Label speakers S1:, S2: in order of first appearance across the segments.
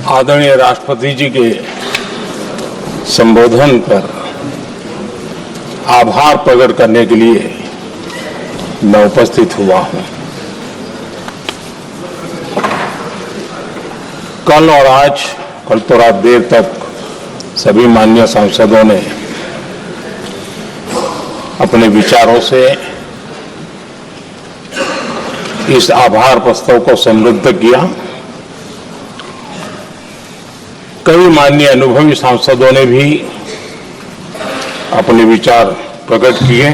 S1: आदरणीय राष्ट्रपति जी के संबोधन पर आभार प्रकट करने के लिए मैं उपस्थित हुआ हूं। कल और आज, कल तो रात देर तक सभी माननीय सांसदों ने अपने विचारों से इस आभार प्रस्ताव को समृद्ध किया। कई माननीय अनुभवी सांसदों ने भी अपने विचार प्रकट किए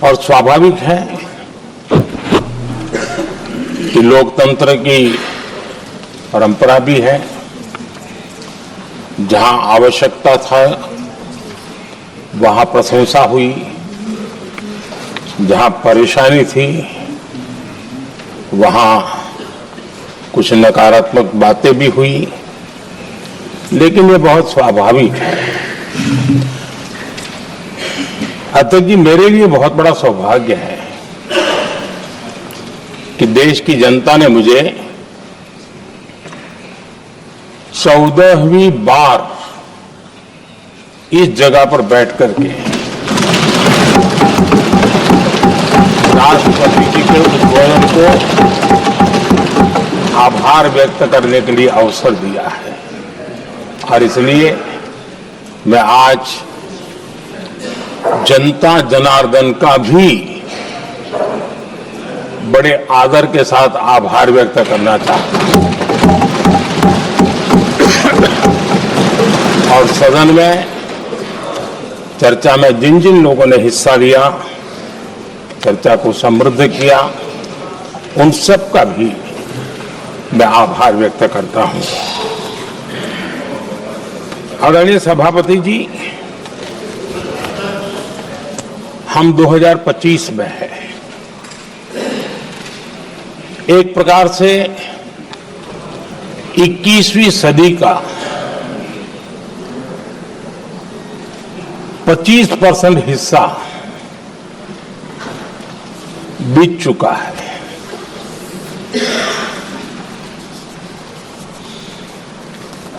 S1: और स्वाभाविक है कि लोकतंत्र की परंपरा भी है। जहां आवश्यकता था वहां प्रशंसा हुई, जहां परेशानी थी वहां कुछ नकारात्मक बातें भी हुई, लेकिन ये बहुत स्वाभाविक है। अतः जी, मेरे लिए बहुत बड़ा सौभाग्य है कि देश की जनता ने मुझे 14वीं बार इस जगह पर बैठ करके राष्ट्रपति जी के उद्बोधन को आभार व्यक्त करने के लिए अवसर दिया है। और इसलिए मैं आज जनता जनार्दन का भी बड़े आदर के साथ आभार व्यक्त करना चाहता हूं। और सदन में चर्चा में जिन जिन लोगों ने हिस्सा लिया, चर्चा को समृद्ध किया, उन सब का भी मैं आभार व्यक्त करता हूं। आदरणीय सभापति जी, हम 2025 में हैं। एक प्रकार से 21वीं सदी का 25% हिस्सा बीत चुका है।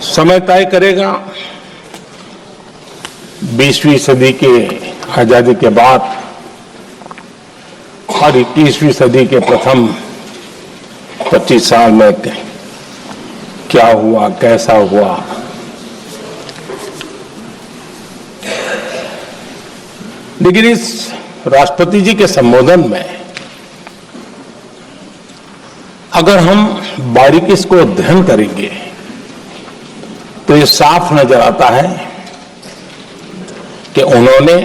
S1: समय तय करेगा 20वीं सदी के आजादी के बाद और 21वीं सदी के प्रथम 25 साल में क्या हुआ, कैसा हुआ। लेकिन इस राष्ट्रपति जी के संबोधन में अगर हम बारीकी इसको अध्ययन करेंगे तो ये साफ नजर आता है कि उन्होंने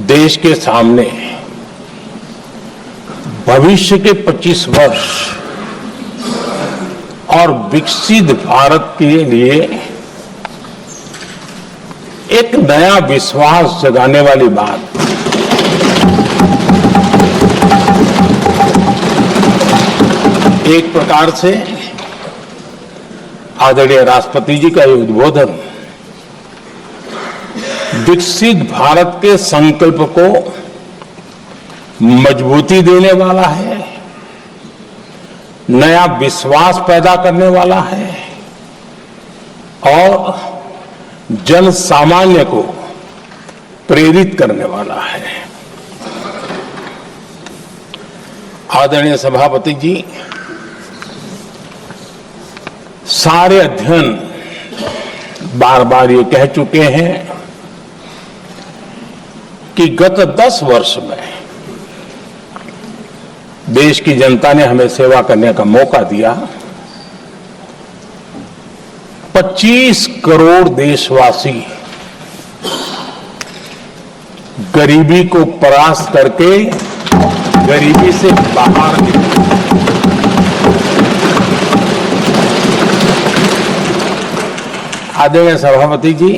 S1: देश के सामने भविष्य के 25 वर्ष और विकसित भारत के लिए एक नया विश्वास जगाने वाली बात, एक प्रकार से आदरणीय राष्ट्रपति जी का ये उद्बोधन विकसित भारत के संकल्प को मजबूती देने वाला है, नया विश्वास पैदा करने वाला है और जन सामान्य को प्रेरित करने वाला है। आदरणीय सभापति जी, सारे अध्ययन बार बार ये कह चुके हैं कि गत 10 वर्ष में देश की जनता ने हमें सेवा करने का मौका दिया। 25 करोड़ देशवासी गरीबी को परास्त करके गरीबी से बाहर निकले। आदरणीय सभापति जी,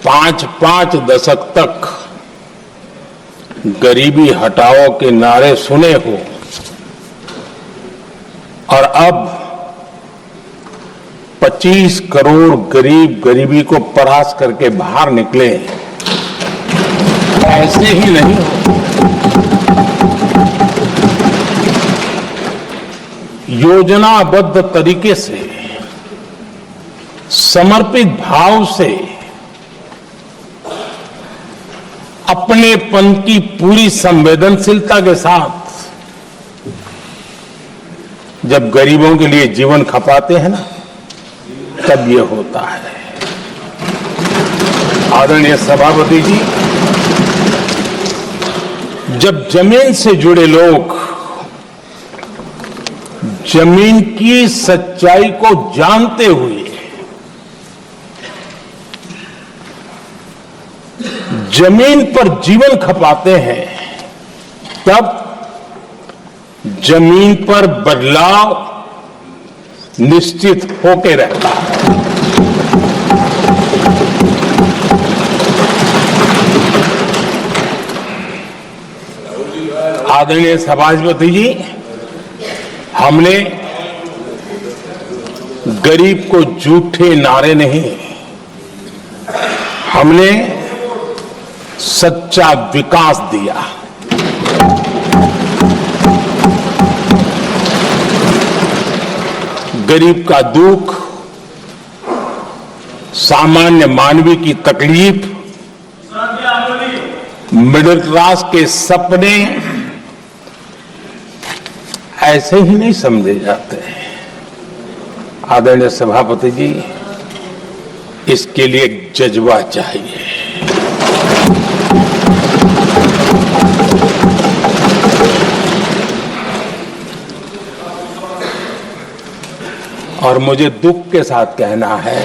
S1: 5 दशक तक गरीबी हटाओ के नारे सुने हो और अब 25 करोड़ गरीब गरीबी को परास्त करके बाहर निकले। ऐसे ही नहीं हो। योजनाबद्ध तरीके से, समर्पित भाव से, अपनेपन की पूरी संवेदनशीलता के साथ जब गरीबों के लिए जीवन खपाते हैं ना, तब ये होता है। आदरणीय सभापति जी, जब जमीन से जुड़े लोग जमीन की सच्चाई को जानते हुए जमीन पर जीवन खपाते हैं, तब जमीन पर बदलाव निश्चित होके रहता है। आदरणीय सभापति जी, हमने गरीब को झूठे नारे नहीं, हमने सच्चा विकास दिया। गरीब का दुख, सामान्य मानवीय की तकलीफ, मिडिल क्लास के सपने ऐसे ही नहीं समझे जाते हैं। आदरणीय सभापति जी, इसके लिए एक जज्बा चाहिए। और मुझे दुख के साथ कहना है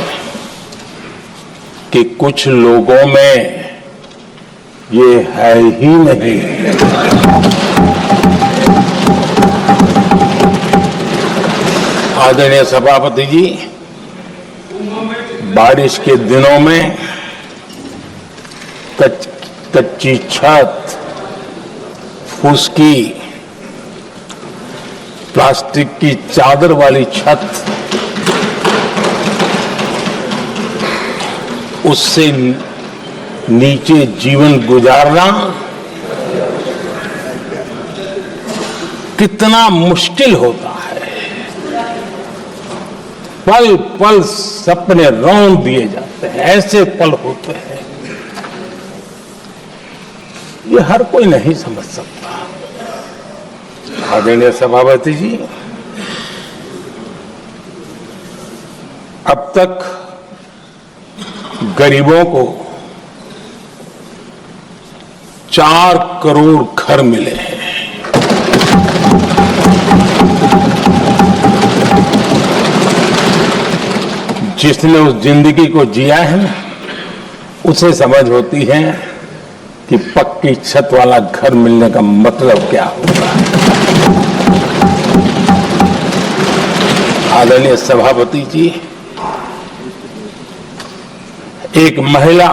S1: कि कुछ लोगों में ये है ही नहीं। आदरणीय सभापति जी, बारिश के दिनों में कच्ची छत, फुसकी, प्लास्टिक की चादर वाली छत, उससे नीचे जीवन गुजारना कितना मुश्किल होता है। पल पल सपने रौंद दिए जाते हैं, ऐसे पल होते हैं, ये हर कोई नहीं समझ सकता। आदरणीय सभापति जी, अब तक गरीबों को 4 करोड़ घर मिले हैं। जिसने उस जिंदगी को जिया है ना, उसे समझ होती है कि पक्की छत वाला घर मिलने का मतलब क्या होता है। आदरणीय सभापति जी, एक महिला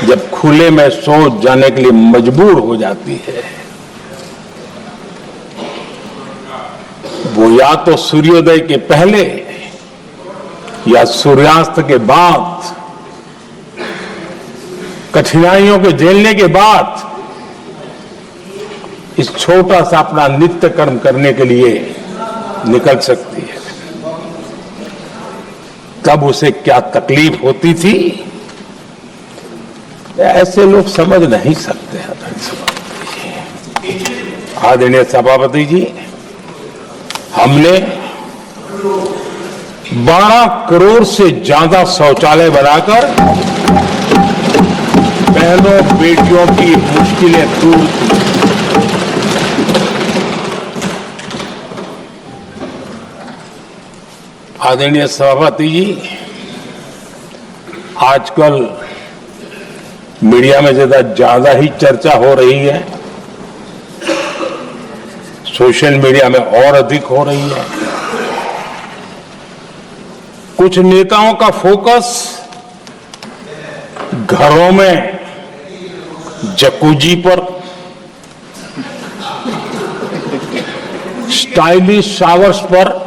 S1: जब खुले में शौच जाने के लिए मजबूर हो जाती है, वो या तो सूर्योदय के पहले या सूर्यास्त के बाद, कठिनाइयों को झेलने के बाद इस छोटा सा अपना नित्य कर्म करने के लिए निकल सकती है। तब उसे क्या तकलीफ होती थी, ऐसे लोग समझ नहीं सकते। आदरणीय सभापति जी, हमने 12 करोड़ से ज्यादा शौचालय बनाकर बहनों बेटियों की मुश्किलें दूर की। आदरणीय सभापति जी, आजकल मीडिया में ज्यादा ही चर्चा हो रही है, सोशल मीडिया में और अधिक हो रही है। कुछ नेताओं का फोकस घरों में जकूजी पर, स्टाइलिश शावर्स पर,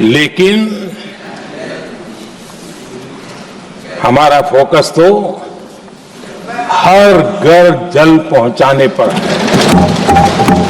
S1: लेकिन हमारा फोकस तो हर घर जल पहुंचाने पर है।